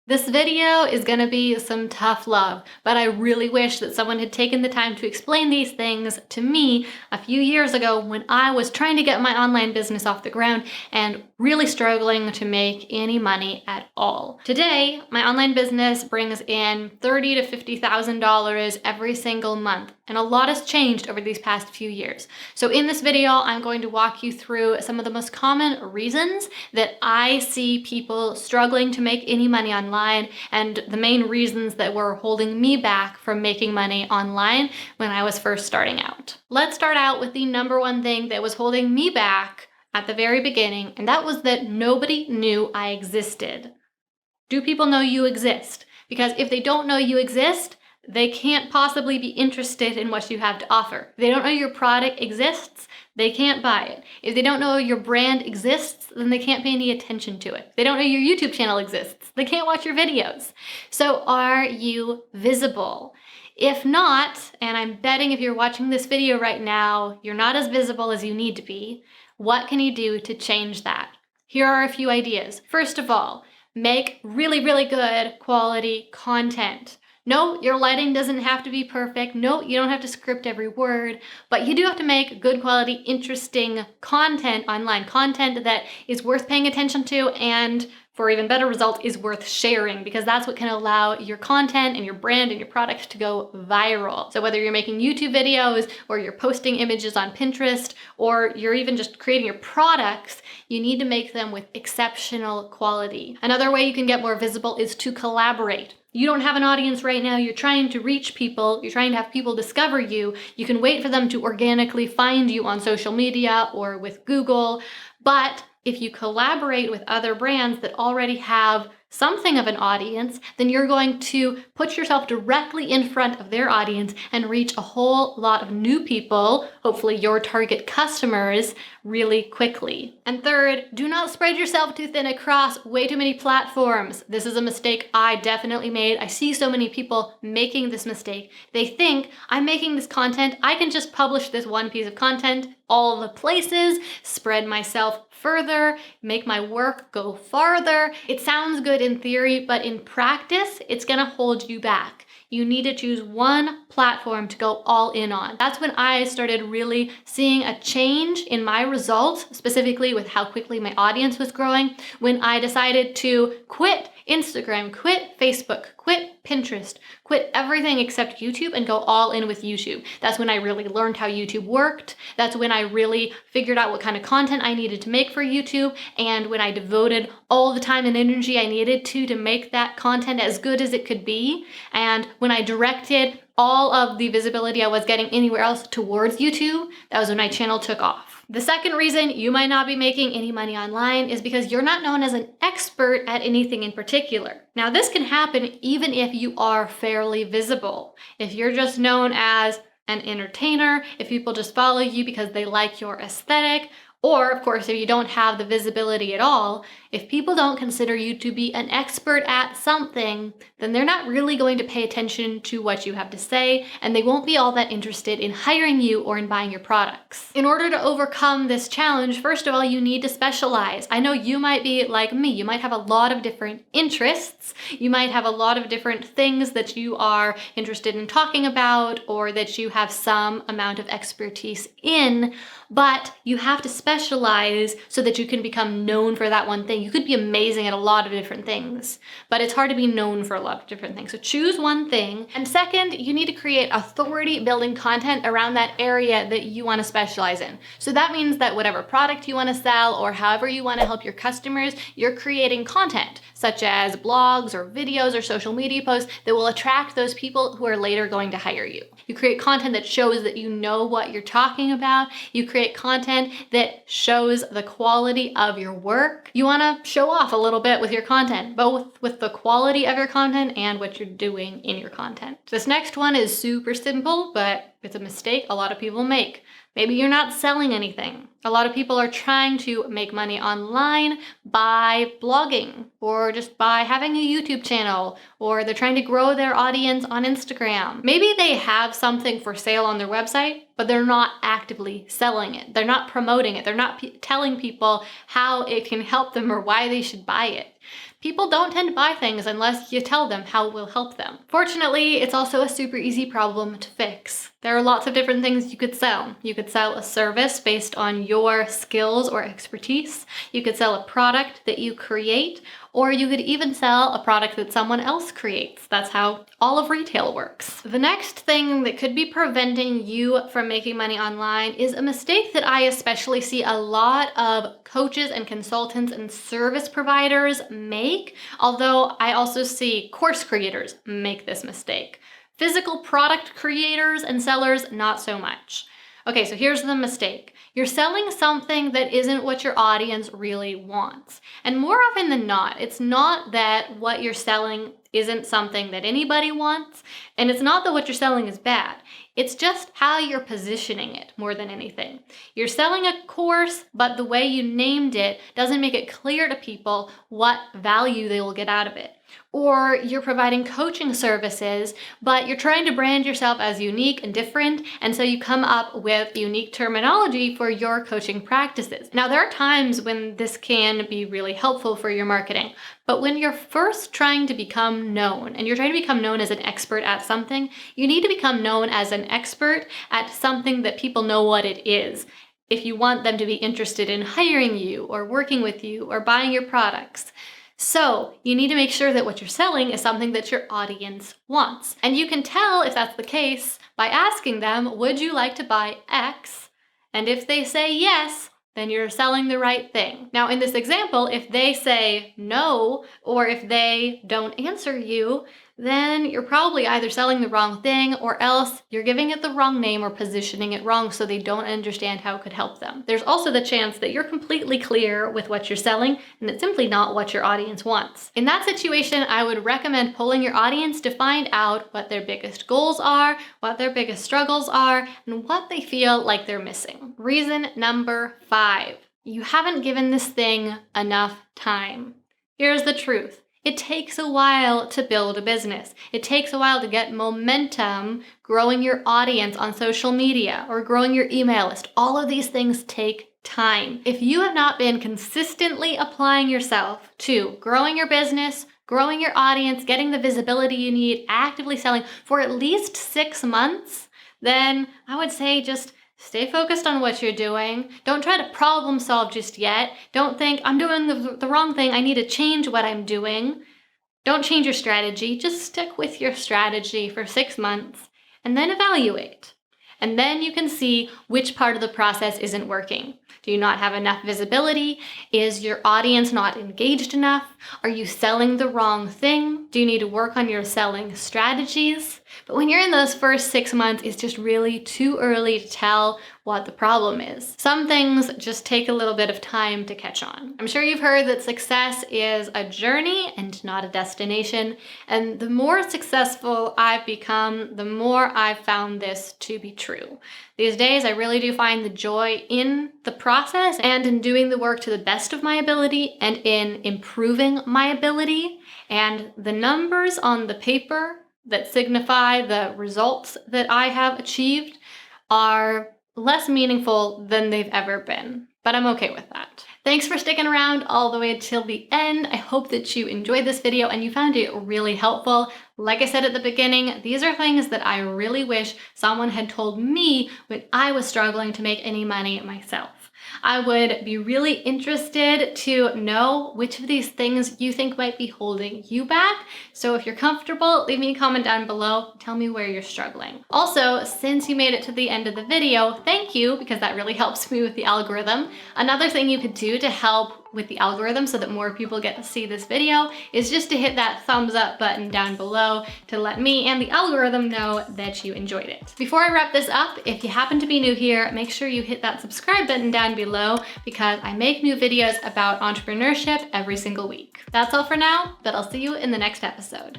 This video is gonna be some tough love, but I really wish that someone had taken the time to explain these things to me a few years ago when I was trying to get my online business off the ground and really struggling to make any money at all. Today, my online business brings in $30,000 to $50,000 every single month, and a lot has changed over these past few years. So in this video, I'm going to walk you through some of the most common reasons that I see people struggling to make any money online and the main reasons that were holding me back from making money online when I was first starting out. Let's start out with the number one thing that was holding me back at the very beginning, and that was that nobody knew I existed. Do people know you exist? Because if they don't know you exist, they can't possibly be interested in what you have to offer. If they don't know your product exists, they can't buy it. If they don't know your brand exists, then they can't pay any attention to it. If they don't know your YouTube channel exists, they can't watch your videos. So are you visible? If not, and I'm betting if you're watching this video right now, you're not as visible as you need to be, what can you do to change that? Here are a few ideas. First of all, make really, really good quality content. No, your lighting doesn't have to be perfect. No, you don't have to script every word, but you do have to make good quality, interesting content, online content that is worth paying attention to, and for even better result, is worth sharing, because that's what can allow your content and your brand and your product to go viral. So whether you're making YouTube videos or you're posting images on Pinterest or you're even just creating your products, you need to make them with exceptional quality. Another way you can get more visible is to collaborate. You don't have an audience right now, you're trying to reach people, you're trying to have people discover you. You can wait for them to organically find you on social media or with Google, but if you collaborate with other brands that already have something of an audience, then you're going to put yourself directly in front of their audience and reach a whole lot of new people, hopefully your target customers, really quickly. And third, do not spread yourself too thin across way too many platforms. This is a mistake I definitely made. I see so many people making this mistake. They think, I'm making this content, I can just publish this one piece of content all the places, spread myself further, make my work go farther. It sounds good in theory, but in practice, it's gonna hold you back. You need to choose one platform to go all in on. That's when I started really seeing a change in my results, specifically with how quickly my audience was growing, when I decided to quit Instagram, quit Facebook, quit Pinterest, quit everything except YouTube and go all in with YouTube. That's when I really learned how YouTube worked. That's when I really figured out what kind of content I needed to make for YouTube, and when I devoted all the time and energy I needed to make that content as good as it could be, and when I directed all of the visibility I was getting anywhere else towards YouTube, that was when my channel took off. The second reason you might not be making any money online is because you're not known as an expert at anything in particular. Now, this can happen even if you are fairly visible. If you're just known as an entertainer, if people just follow you because they like your aesthetic, or of course, if you don't have the visibility at all, if people don't consider you to be an expert at something, then they're not really going to pay attention to what you have to say, and they won't be all that interested in hiring you or in buying your products. In order to overcome this challenge, first of all, you need to specialize. I know you might be like me. You might have a lot of different interests. You might have a lot of different things that you are interested in talking about or that you have some amount of expertise in, but you have to specialize so that you can become known for that one thing. You could be amazing at a lot of different things, but it's hard to be known for a lot of different things. So choose one thing. And second, you need to create authority building content around that area that you want to specialize in. So that means that whatever product you want to sell or however you want to help your customers, you're creating content such as blogs or videos or social media posts that will attract those people who are later going to hire you. You create content that shows that you know what you're talking about. You create content that shows the quality of your work. You want to show off a little bit with your content, both with the quality of your content and what you're doing in your content. This next one is super simple, but it's a mistake a lot of people make. Maybe you're not selling anything. A lot of people are trying to make money online by blogging or just by having a YouTube channel, or they're trying to grow their audience on Instagram. Maybe they have something for sale on their website, but they're not actively selling it. They're not promoting it. They're not telling people how it can help them or why they should buy it. People don't tend to buy things unless you tell them how it will help them. Fortunately, it's also a super easy problem to fix. There are lots of different things you could sell. You could sell a service based on your skills or expertise. You could sell a product that you create, or you could even sell a product that someone else creates. That's how all of retail works. The next thing that could be preventing you from making money online is a mistake that I especially see a lot of coaches and consultants and service providers make, although I also see course creators make this mistake. Physical product creators and sellers, not so much. Okay, so here's the mistake. You're selling something that isn't what your audience really wants. And more often than not, it's not that what you're selling isn't something that anybody wants, and it's not that what you're selling is bad. It's just how you're positioning it more than anything. You're selling a course, but the way you named it doesn't make it clear to people what value they will get out of it. Or you're providing coaching services, but you're trying to brand yourself as unique and different, and so you come up with unique terminology for your coaching practices. Now, there are times when this can be really helpful for your marketing, but when you're first trying to become known, and you're trying to become known as an expert at something, you need to become known as an expert at something that people know what it is, if you want them to be interested in hiring you, or working with you, or buying your products. So you need to make sure that what you're selling is something that your audience wants. And you can tell if that's the case by asking them, would you like to buy X? And if they say yes, then you're selling the right thing. Now, in this example, if they say no, or if they don't answer you, then you're probably either selling the wrong thing, or else you're giving it the wrong name or positioning it wrong so they don't understand how it could help them. There's also the chance that you're completely clear with what you're selling and it's simply not what your audience wants. In that situation, I would recommend polling your audience to find out what their biggest goals are, what their biggest struggles are, and what they feel like they're missing. Reason number 5, you haven't given this thing enough time. Here's the truth. It takes a while to build a business. It takes a while to get momentum, growing your audience on social media or growing your email list. All of these things take time. If you have not been consistently applying yourself to growing your business, growing your audience, getting the visibility you need, actively selling for at least 6 months, then I would say just stay focused on what you're doing. Don't try to problem solve just yet. Don't think, I'm doing the wrong thing, I need to change what I'm doing. Don't change your strategy. Just stick with your strategy for 6 months and then evaluate. And then you can see which part of the process isn't working. Do you not have enough visibility? Is your audience not engaged enough? Are you selling the wrong thing? Do you need to work on your selling strategies? But when you're in those first 6 months, it's just really too early to tell what the problem is. Some things just take a little bit of time to catch on. I'm sure you've heard that success is a journey and not a destination. And the more successful I've become, the more I've found this to be true. These days, I really do find the joy in the process and in doing the work to the best of my ability and in improving my ability. And the numbers on the paper that signify the results that I have achieved are less meaningful than they've ever been, but I'm okay with that. Thanks for sticking around all the way till the end. I hope that you enjoyed this video and you found it really helpful. Like I said at the beginning, these are things that I really wish someone had told me when I was struggling to make any money myself. I would be really interested to know which of these things you think might be holding you back. So if you're comfortable, leave me a comment down below. Tell me where you're struggling. Also, since you made it to the end of the video, thank you, because that really helps me with the algorithm. Another thing you could do to help with the algorithm so that more people get to see this video is just to hit that thumbs up button down below to let me and the algorithm know that you enjoyed it. Before I wrap this up, if you happen to be new here, make sure you hit that subscribe button down below because I make new videos about entrepreneurship every single week. That's all for now, but I'll see you in the next episode.